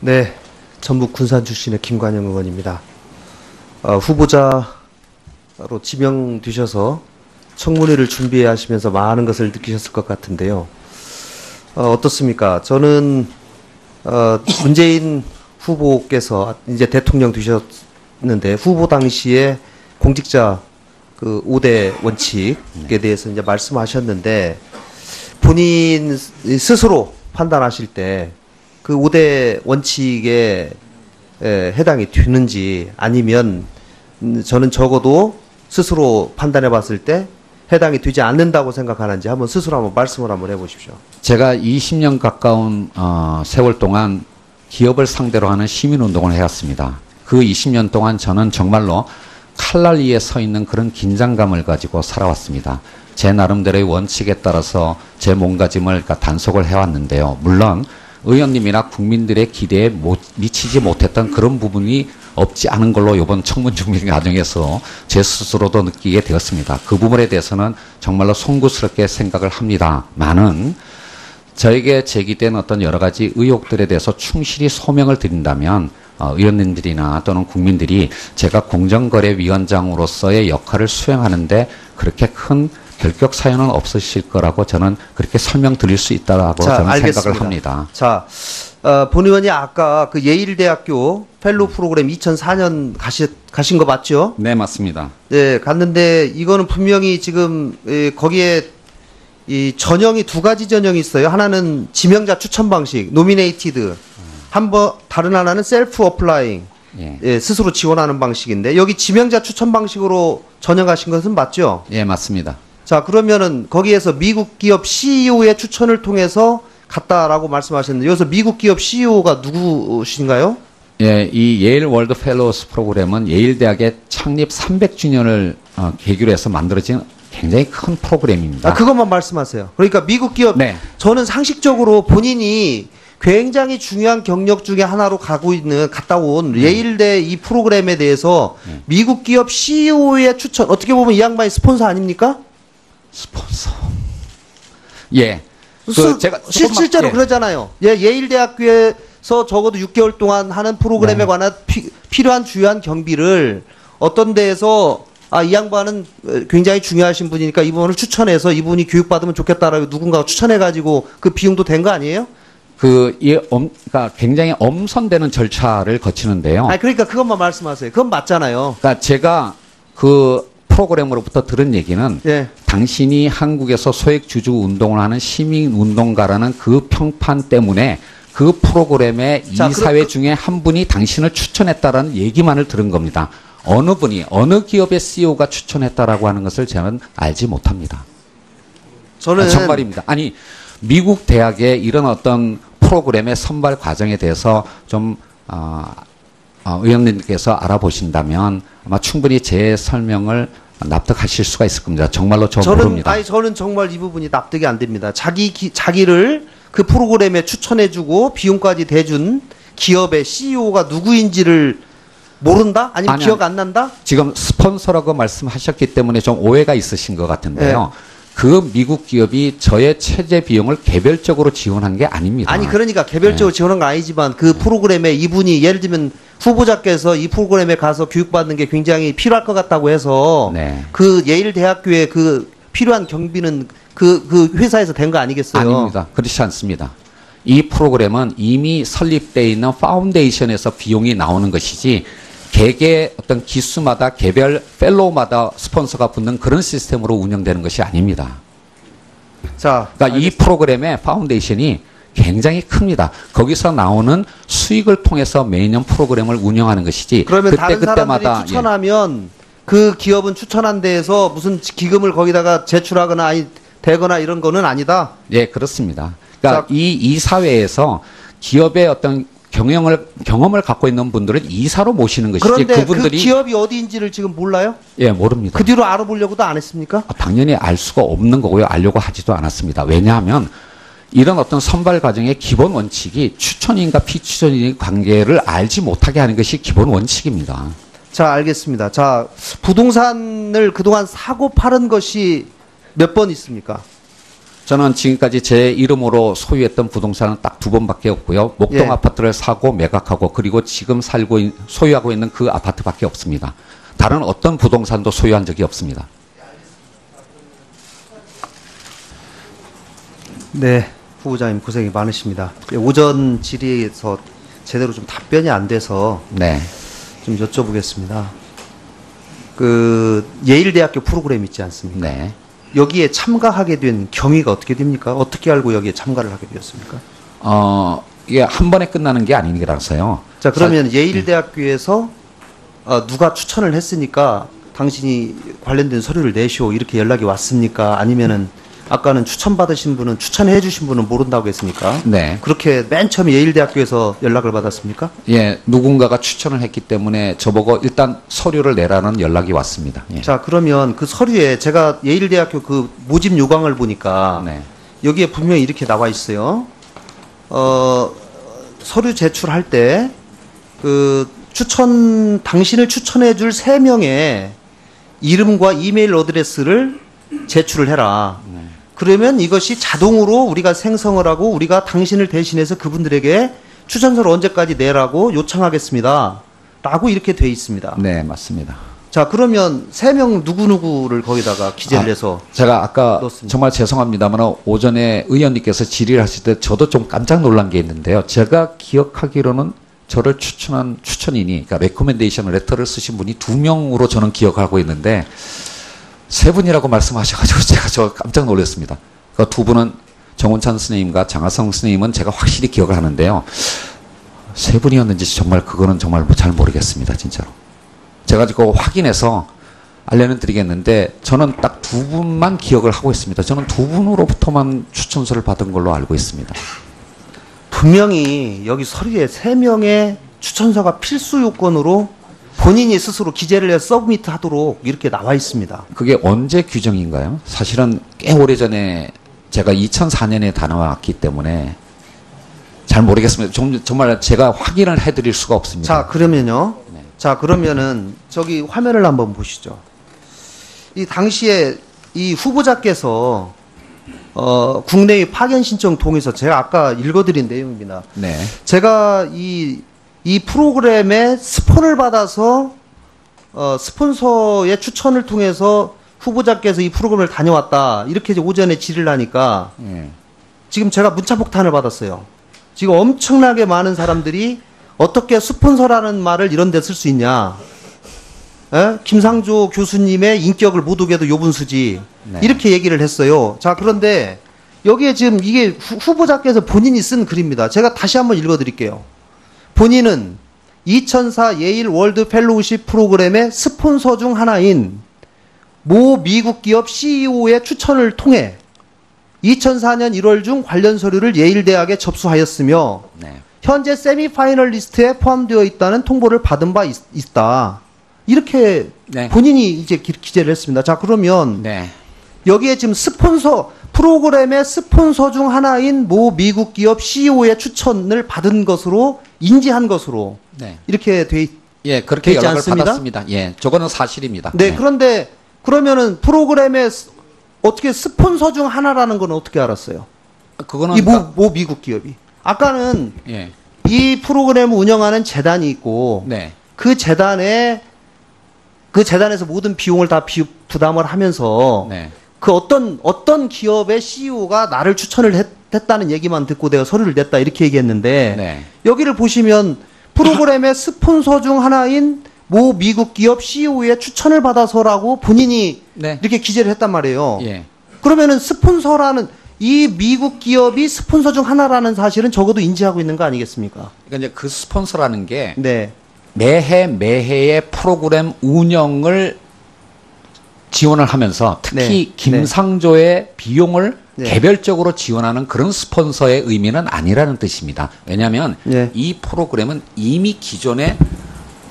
네, 전북 군산 출신의 김관영 의원입니다. 후보자로 지명되셔서 청문회를 준비하시면서 많은 것을 느끼셨을 것 같은데요. 어떻습니까? 저는 문재인 후보께서 이제 대통령 되셨는데 후보 당시에 공직자 그 5대 원칙에 대해서 이제 말씀하셨는데 본인 스스로 판단하실 때 그 5대 원칙에 해당이 되는지 아니면 저는 적어도 스스로 판단해 봤을 때 해당이 되지 않는다고 생각하는지 한번 스스로 한번 말씀을 한번 해보십시오. 제가 20년 가까운 세월 동안 기업을 상대로 하는 시민운동을 해왔습니다. 그 20년 동안 저는 정말로 칼날 위에 서 있는 그런 긴장감을 가지고 살아왔습니다. 제 나름대로의 원칙에 따라서 제 몸가짐을 단속을 해왔는데요. 물론 의원님이나 국민들의 기대에 미치지 못했던 그런 부분이 없지 않은 걸로 이번 청문 준비 과정에서 제 스스로도 느끼게 되었습니다. 그 부분에 대해서는 정말로 송구스럽게 생각을 합니다만은 저에게 제기된 어떤 여러 가지 의혹들에 대해서 충실히 소명을 드린다면 의원님들이나 또는 국민들이 제가 공정거래위원장으로서의 역할을 수행하는데 그렇게 큰 결격 사유는 없으실 거라고 저는 그렇게 설명드릴 수 있다고 저는 알겠습니다. 생각을 합니다. 자, 본 의원이 아까 그 예일대학교 펠로우 프로그램 2004년 가신 거 맞죠? 네, 맞습니다. 네, 갔는데 이거는 분명히 지금 거기에 이 전형이 두 가지 전형이 있어요. 하나는 지명자 추천 방식, 노미네이티드. 다른 하나는 셀프 어플라잉. 예, 스스로 지원하는 방식인데 여기 지명자 추천 방식으로 전형하신 것은 맞죠? 예, 맞습니다. 자, 그러면은 거기에서 미국 기업 CEO의 추천을 통해서 갔다라고 말씀하셨는데 여기서 미국 기업 CEO가 누구신가요? 예, 이 예일 월드 펠로우스 프로그램은 예일 대학의 창립 300주년을 계기로 해서 만들어진 굉장히 큰 프로그램입니다. 그것만 말씀하세요. 그러니까 미국 기업, 네. 저는 상식적으로 본인이 굉장히 중요한 경력 중에 하나로 갔다 온 예일대 이 프로그램에 대해서 미국 기업 CEO의 추천, 어떻게 보면 이 양반이 스폰서 아닙니까? 스폰서. 예. 제가 실제로 그러잖아요. 예, 예일대학교에서 적어도 6개월 동안 하는 프로그램에 관한 필요한 주요한 경비를 어떤 데에서 이 양반은 굉장히 중요하신 분이니까 이분을 추천해서 이분이 교육받으면 좋겠다라고 누군가가 추천해가지고 그 비용도 된 거 아니에요? 그러니까 굉장히 엄선되는 절차를 거치는데요. 그러니까 그것만 말씀하세요. 그건 맞잖아요. 그러니까 제가 그 프로그램으로부터 들은 얘기는 예. 당신이 한국에서 소액주주 운동을 하는 시민운동가라는 그 평판 때문에 그 프로그램의 이사회 중에 한 분이 당신을 추천했다라는 얘기만을 들은 겁니다. 어느 분이 어느 기업의 CEO가 추천했다라고 하는 것을 저는 알지 못합니다. 저는 정말입니다. 아니 미국 대학의 이런 어떤 프로그램의 선발 과정에 대해서 좀 의원님께서 알아보신다면 아마 충분히 제 설명을 납득하실 수가 있을 겁니다. 정말로 모릅니다. 저는 정말 이 부분이 납득이 안 됩니다. 자기를 그 프로그램에 추천해주고 비용까지 대준 기업의 CEO가 누구인지를 모른다? 아니면 기억 안 난다? 지금 스폰서라고 말씀하셨기 때문에 좀 오해가 있으신 것 같은데요. 네. 그 미국 기업이 저의 체제 비용을 개별적으로 지원한 게 아닙니다. 그러니까 개별적으로 지원한 건 아니지만 그 프로그램에 이분이 예를 들면 후보자께서 이 프로그램에 가서 교육받는 게 굉장히 필요할 것 같다고 해서 그 예일 대학교에 그 필요한 경비는 그 회사에서 된 거 아니겠어요? 아닙니다. 그렇지 않습니다. 이 프로그램은 이미 설립되어 있는 파운데이션에서 비용이 나오는 것이지 개개 어떤 기수마다 개별 펠로우마다 스폰서가 붙는 그런 시스템으로 운영되는 것이 아닙니다. 그러니까 이 프로그램의 파운데이션이 굉장히 큽니다. 거기서 나오는 수익을 통해서 매년 프로그램을 운영하는 것이지. 그러면 다른 사람들이 추천하면 그 기업은 추천한 데에서 무슨 기금을 거기다가 제출하거나 되거나 이런 거는 아니다? 예, 그렇습니다. 그러니까 이 사회에서 기업의 어떤 경험을 갖고 있는 분들을 이사로 모시는 것이지. 그런데 그분들이 그 기업이 어디인지를 지금 몰라요? 예, 모릅니다. 그 뒤로 알아보려고도 안 했습니까? 당연히 알 수가 없는 거고요. 알려고 하지도 않았습니다. 왜냐하면 이런 어떤 선발 과정의 기본 원칙이 추천인과 피추천인의 관계를 알지 못하게 하는 것이 기본 원칙입니다. 자, 알겠습니다. 자, 부동산을 그동안 사고 팔은 것이 몇 번 있습니까? 저는 지금까지 제 이름으로 소유했던 부동산은 딱 2번밖에 없고요. 목동 예. 아파트를 사고 매각하고 그리고 지금 소유하고 있는 그 아파트밖에 없습니다. 다른 어떤 부동산도 소유한 적이 없습니다. 네, 후보자님 고생이 많으십니다. 오전 질의에서 제대로 좀 답변이 안 돼서 네. 좀 여쭤보겠습니다. 그 예일대학교 프로그램 있지 않습니까? 네. 여기에 참가하게 된 경위가 어떻게 됩니까? 어떻게 알고 여기에 참가를 하게 되었습니까? 이게 한 번에 끝나는 게 아니라서요. 자, 그러면 예일대학교에서 누가 추천을 했으니까 당신이 관련된 서류를 내시오 이렇게 연락이 왔습니까? 아니면은 아까는 추천받으신 분은 추천해 주신 분은 모른다고 했습니까? 네. 그렇게 맨 처음에 예일대학교에서 연락을 받았습니까? 예, 누군가가 추천을 했기 때문에 저보고 일단 서류를 내라는 연락이 왔습니다. 예. 자, 그러면 그 서류에 제가 예일대학교 그 모집 요강을 보니까 네. 여기에 분명히 이렇게 나와 있어요. 서류 제출할 때 그 당신을 추천해 줄 3명의 이름과 이메일 어드레스를 제출을 해라. 그러면 이것이 자동으로 우리가 생성을 하고 우리가 당신을 대신해서 그분들에게 추천서를 언제까지 내라고 요청하겠습니다. 라고 이렇게 돼 있습니다. 네, 맞습니다. 자, 그러면 3명 누구누구를 거기다가 기재를 해서 제가 아까 넣었습니다. 정말 죄송합니다만 오전에 의원님께서 질의를 하실 때 저도 좀 깜짝 놀란 게 있는데요. 제가 기억하기로는 저를 추천한 추천인이, 그러니까 레코멘데이션 레터를 쓰신 분이 2명으로 저는 기억하고 있는데 3분이라고 말씀하셔가지고 제가 저 깜짝 놀랐습니다. 그 2분은 정원찬 스님과 장하성 스님은 제가 확실히 기억을 하는데요. 3분이었는지 정말 그거는 정말 잘 모르겠습니다. 진짜로. 제가 그거 확인해서 알려는 드리겠는데 저는 딱 2분만 기억을 하고 있습니다. 저는 2분으로부터만 추천서를 받은 걸로 알고 있습니다. 분명히 여기 서류에 3명의 추천서가 필수 요건으로 본인이 스스로 기재를 해서 서브미트 하도록 이렇게 나와 있습니다. 그게 언제 규정인가요? 사실은 꽤 오래전에 제가 2004년에 다녀왔기 때문에 잘 모르겠습니다. 정말 제가 확인을 해드릴 수가 없습니다. 자, 그러면요. 네. 자, 그러면은 저기 화면을 한번 보시죠. 이 당시에 이 후보자께서 국내의 파견 신청 통해서 제가 아까 읽어드린 내용입니다. 네. 제가 이 프로그램에 스폰을 받아서 스폰서의 추천을 통해서 후보자께서 이 프로그램을 다녀왔다. 이렇게 오전에 질의를 하니까 예. 지금 제가 문자폭탄을 받았어요. 지금 엄청나게 많은 사람들이 어떻게 스폰서라는 말을 이런 데 쓸 수 있냐. 에? 김상조 교수님의 인격을 못 오게도 요분수지. 네. 이렇게 얘기를 했어요. 자, 그런데 여기에 지금 이게 후보자께서 본인이 쓴 글입니다. 제가 다시 한번 읽어드릴게요. 본인은 2004 예일 월드 펠로우십 프로그램의 스폰서 중 하나인 모 미국 기업 CEO의 추천을 통해 2004년 1월 중 관련 서류를 예일대학에 접수하였으며 네. 현재 세미파이널 리스트에 포함되어 있다는 통보를 받은 바 있다. 이렇게 네. 본인이 이제 기재를 했습니다. 자, 그러면 네. 여기에 지금 프로그램의 스폰서 중 하나인 모 미국 기업 CEO의 추천을 받은 것으로 인지한 것으로 네. 이렇게 예, 그렇게 되지 연락을 않습니다? 받았습니다. 예, 저거는 사실입니다. 네, 그런데 그러면은 프로그램에 어떻게 스폰서 중 하나라는 건 어떻게 알았어요? 그거는 이 모 미국 기업이. 아까는 예. 이 프로그램을 운영하는 재단이 있고 네. 그 재단에서 모든 비용을 다 부담을 하면서 네. 그 어떤 기업의 CEO가 나를 추천을 했다는 얘기만 듣고 내가 서류를 냈다 이렇게 얘기했는데 네. 여기를 보시면 프로그램의 스폰서 중 하나인 모 미국 기업 CEO의 추천을 받아서라고 본인이 네. 이렇게 기재를 했단 말이에요. 예. 그러면은 스폰서라는 이 미국 기업이 스폰서 중 하나라는 사실은 적어도 인지하고 있는 거 아니겠습니까? 그러니까 이제 그 스폰서라는 게 네. 매해의 프로그램 운영을 지원을 하면서 특히 네. 김상조의 비용을 네. 개별적으로 지원하는 그런 스폰서의 의미는 아니라는 뜻입니다. 왜냐하면 네. 이 프로그램은 이미 기존에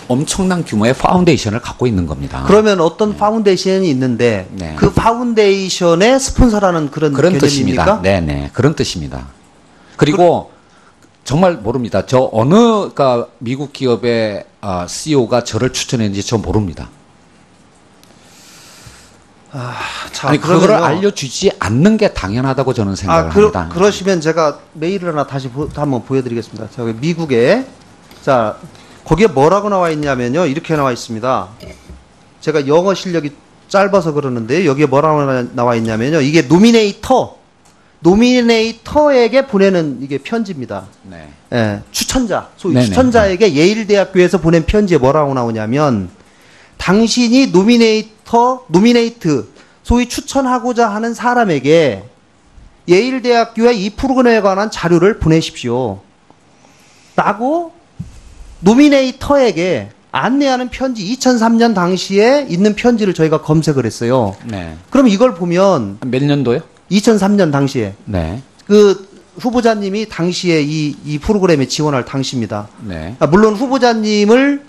엄청난 규모의 파운데이션을 갖고 있는 겁니다. 그러면 어떤 파운데이션이 있는데 네. 그 파운데이션의 스폰서라는 그런 뜻입니다. 개념입니까? 네네. 그런 뜻입니다. 그리고 정말 모릅니다. 저 어느 그러니까 미국 기업의 CEO가 저를 추천했는지 저 모릅니다. 자, 아니 그거를 그러면요. 알려주지 않는 게 당연하다고 저는 생각을 합니다. 그러시면 제가 메일을 하나 다시 한번 보여드리겠습니다. 저기 미국에 자 거기에 뭐라고 나와 있냐면요. 이렇게 나와 있습니다. 제가 영어 실력이 짧아서 그러는데 여기에 뭐라고 나와 있냐면요. 이게 노미네이터에게 보내는 이게 편지입니다. 네. 예, 추천자, 소위 네네. 추천자에게 예일대학교에서 보낸 편지에 뭐라고 나오냐면 당신이 노미네이트, 소위 추천하고자 하는 사람에게 예일대학교의 이 프로그램에 관한 자료를 보내십시오. 라고 노미네이터에게 안내하는 편지, 2003년 당시에 있는 편지를 저희가 검색을 했어요. 네. 그럼 이걸 보면 몇 년도요? 2003년 당시에 네. 그 후보자님이 당시에 이 프로그램에 지원할 당시입니다. 네. 물론 후보자님을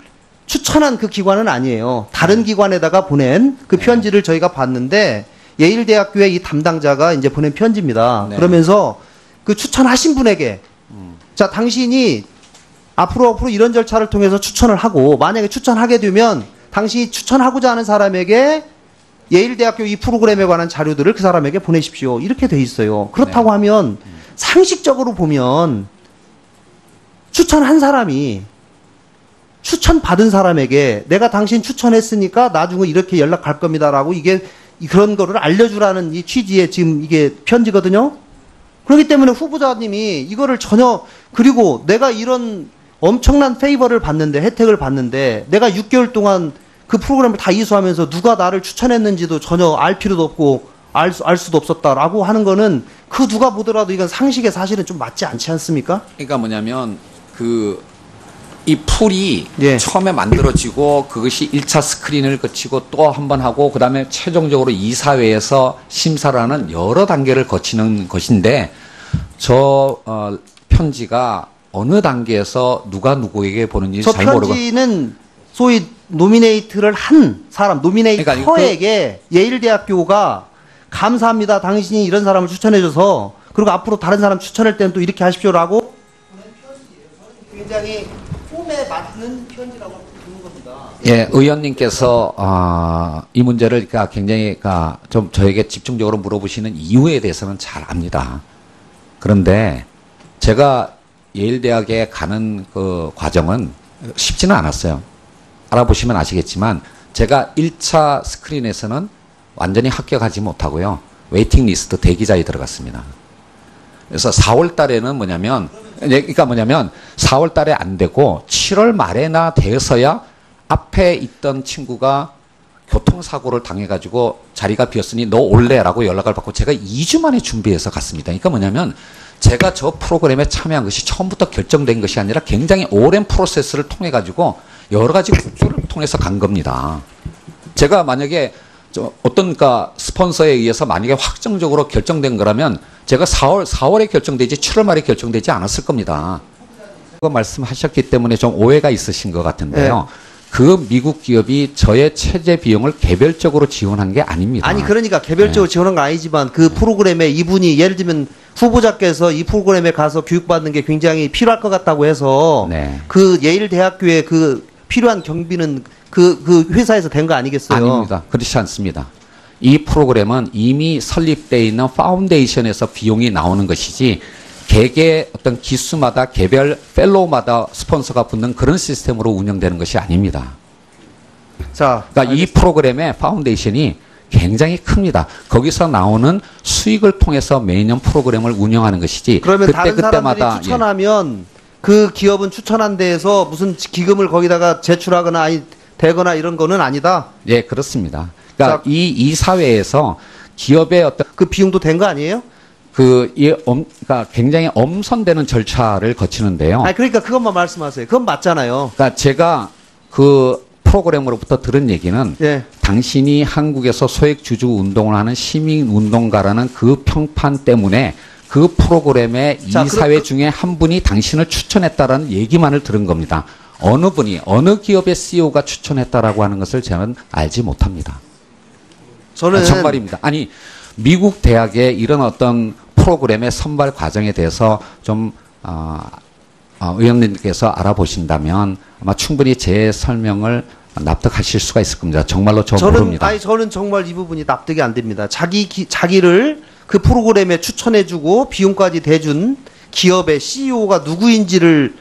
추천한 그 기관은 아니에요. 다른 기관에다가 보낸 그 편지를 저희가 봤는데 예일대학교의 이 담당자가 이제 보낸 편지입니다. 네. 그러면서 그 추천하신 분에게 자 당신이 앞으로 이런 절차를 통해서 추천을 하고 만약에 추천하게 되면 당신이 추천하고자 하는 사람에게 예일대학교 이 프로그램에 관한 자료들을 그 사람에게 보내십시오. 이렇게 돼 있어요. 그렇다고 네. 하면 상식적으로 보면 추천한 사람이 추천받은 사람에게 내가 당신 추천했으니까 나중에 이렇게 연락할 겁니다라고 이게 그런 거를 알려주라는 이 취지의 지금 이게 편지거든요. 그렇기 때문에 후보자님이 이거를 전혀 그리고 내가 이런 엄청난 페이버를 받는데 혜택을 받는데 내가 6개월 동안 그 프로그램을 다 이수하면서 누가 나를 추천했는지도 전혀 알 필요도 없고 알 수도 없었다라고 하는 거는 그 누가 보더라도 이건 상식에 사실은 좀 맞지 않지 않습니까? 그러니까 뭐냐면 이 풀이 예. 처음에 만들어지고 그것이 1차 스크린을 거치고 또 한 번 하고 그다음에 최종적으로 이사회에서 심사를 하는 여러 단계를 거치는 것인데 편지가 어느 단계에서 누가 누구에게 보는지 저 잘 모르고 편지는 소위 노미네이트를 한 사람, 노미네이터에게 그러니까 예일대학교가 감사합니다. 당신이 이런 사람을 추천해줘서 그리고 앞으로 다른 사람 추천할 때는 또 이렇게 하십시오라고 보낸 편지예요. 저는 굉장히 폼에 맞는 편지라고 보는 겁니다. 예, 의원님께서 이 문제를 굉장히 좀 저에게 집중적으로 물어보시는 이유에 대해서는 잘 압니다. 그런데 제가 예일대학에 가는 그 과정은 쉽지는 않았어요. 알아보시면 아시겠지만 제가 1차 스크린에서는 완전히 합격하지 못하고요. 웨이팅 리스트 대기자에 들어갔습니다. 그래서 4월 달에는 뭐냐면 4월 달에 안 되고 7월 말에나 돼서야 앞에 있던 친구가 교통사고를 당해가지고 자리가 비었으니 너 올래라고 연락을 받고 제가 2주 만에 준비해서 갔습니다. 그러니까 뭐냐면 제가 저 프로그램에 참여한 것이 처음부터 결정된 것이 아니라 굉장히 오랜 프로세스를 통해 가지고 여러 가지 국조를 통해서 간 겁니다. 제가 만약에 어떤 스폰서에 의해서 만약에 확정적으로 결정된 거라면 제가 4월에 결정되지 7월 말에 결정되지 않았을 겁니다. 그거 말씀하셨기 때문에 좀 오해가 있으신 것 같은데요. 네. 그 미국 기업이 저의 체제 비용을 개별적으로 지원한 게 아닙니다. 아니 그러니까 개별적으로 지원한 건 아니지만 그 프로그램에 이분이 예를 들면 후보자께서 이 프로그램에 가서 교육받는 게 굉장히 필요할 것 같다고 해서 네. 그 예일대학교에 그 필요한 경비는 그 회사에서 된 거 아니겠어요? 아닙니다. 그렇지 않습니다. 이 프로그램은 이미 설립되어 있는 파운데이션에서 비용이 나오는 것이지 개개 어떤 기수마다 개별 펠로우마다 스폰서가 붙는 그런 시스템으로 운영되는 것이 아닙니다. 자, 그러니까 이 프로그램의 파운데이션이 굉장히 큽니다. 거기서 나오는 수익을 통해서 매년 프로그램을 운영하는 것이지 그러면 다른 사람들이 그때마다 추천하면 그 기업은 추천한 데에서 무슨 기금을 거기다가 제출하거나 되거나 이런 거는 아니다. 예, 그렇습니다. 그러니까 자, 이 사회에서 기업의 어떤 그 비용도 된 거 아니에요? 그러니까 굉장히 엄선되는 절차를 거치는데요. 아니 그러니까 그것만 말씀하세요. 그건 맞잖아요. 그러니까 제가 그 프로그램으로부터 들은 얘기는 예. 당신이 한국에서 소액주주 운동을 하는 시민운동가라는 그 평판 때문에 그 프로그램의 자, 이사회 중에 한 분이 당신을 추천했다라는 얘기만을 들은 겁니다. 어느 분이 어느 기업의 CEO가 추천했다라고 하는 것을 저는 알지 못합니다. 저는 정말입니다. 아니 미국 대학의 이런 어떤 프로그램의 선발 과정에 대해서 좀 의원님께서 알아보신다면 아마 충분히 제 설명을 납득하실 수가 있을 겁니다. 정말로 저는 모릅니다. 저는 정말 이 부분이 납득이 안 됩니다. 자기를 그 프로그램에 추천해주고 비용까지 대준 기업의 CEO가 누구인지를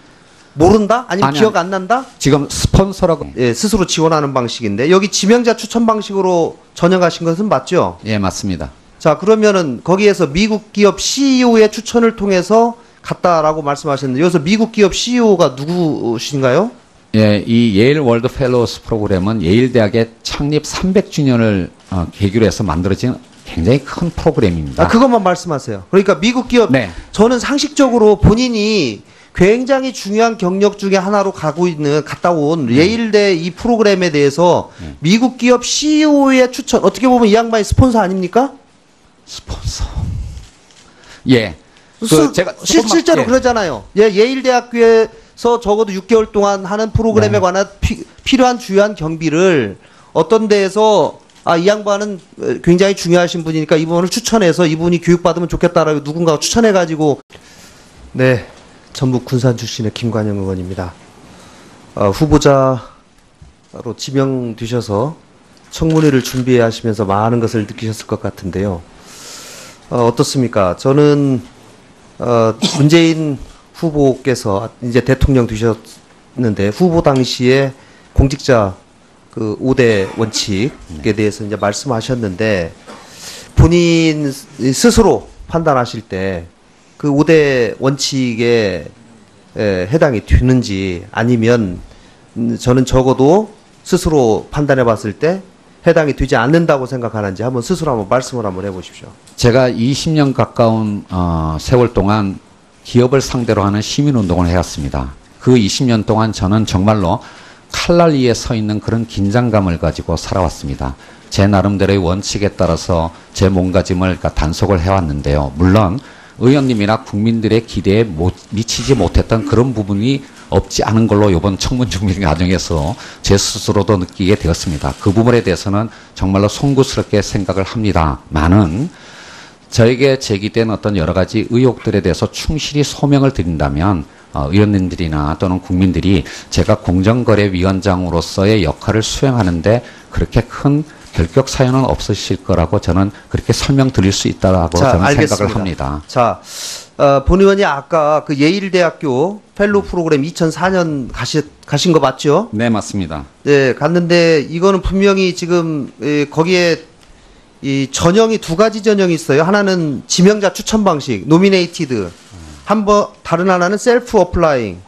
모른다? 아니면 아니, 기억 안 난다? 지금 스폰서라고 예, 스스로 지원하는 방식인데 여기 지명자 추천 방식으로 전형하신 것은 맞죠? 예, 맞습니다. 자, 그러면은 거기에서 미국 기업 CEO의 추천을 통해서 갔다라고 말씀하셨는데 여기서 미국 기업 CEO가 누구신가요? 예, 이 예일 월드 펠로우스 프로그램은 예일 대학의 창립 300주년을 계기로 해서 만들어진 굉장히 큰 프로그램입니다. 그것만 말씀하세요. 그러니까 미국 기업 네. 저는 상식적으로 본인이 굉장히 중요한 경력 중에 하나로 갔다 온 예일대 이 프로그램에 대해서 미국 기업 CEO의 추천, 어떻게 보면 이 양반이 스폰서 아닙니까? 스폰서. 예. 제가 실제로 예. 그러잖아요. 예일대학교에서 적어도 6개월 동안 하는 프로그램에 네. 관한 필요한 주요한 경비를 어떤 데에서 이 양반은 굉장히 중요하신 분이니까 이분을 추천해서 이분이 교육받으면 좋겠다라고 누군가가 추천해가지고 네. 전북 군산 출신의 김관영 의원입니다. 후보자로 지명되셔서 청문회를 준비하시면서 많은 것을 느끼셨을 것 같은데요. 어떻습니까? 저는 문재인 후보께서 이제 대통령 되셨는데 후보 당시에 공직자 그 5대 원칙에 대해서 이제 말씀하셨는데 본인 스스로 판단하실 때 그 5대 원칙에 해당이 되는지 아니면 저는 적어도 스스로 판단해 봤을 때 해당이 되지 않는다고 생각하는지 한번 스스로 한번 말씀을 한번 해보십시오. 제가 20년 가까운 세월 동안 기업을 상대로 하는 시민운동을 해왔습니다. 그 20년 동안 저는 정말로 칼날 위에 서 있는 그런 긴장감을 가지고 살아왔습니다. 제 나름대로의 원칙에 따라서 제 몸가짐을 단속을 해왔는데요. 물론 의원님이나 국민들의 기대에 미치지 못했던 그런 부분이 없지 않은 걸로 이번 청문 준비 과정에서 제 스스로도 느끼게 되었습니다. 그 부분에 대해서는 정말로 송구스럽게 생각을 합니다만은 저에게 제기된 어떤 여러 가지 의혹들에 대해서 충실히 소명을 드린다면 의원님들이나 또는 국민들이 제가 공정거래위원장으로서의 역할을 수행하는데 그렇게 큰 결격 사유는 없으실 거라고 저는 그렇게 설명드릴 수 있다라고 저는 알겠습니다. 생각을 합니다. 자, 본 의원이 아까 그 예일대학교 펠로우 프로그램 2004년 가신 거 맞죠? 네, 맞습니다. 네, 갔는데 이거는 분명히 지금 거기에 이 전형이 두 가지 전형이 있어요. 하나는 지명자 추천 방식, 노미네이티드. 다른 하나는 셀프 어플라잉.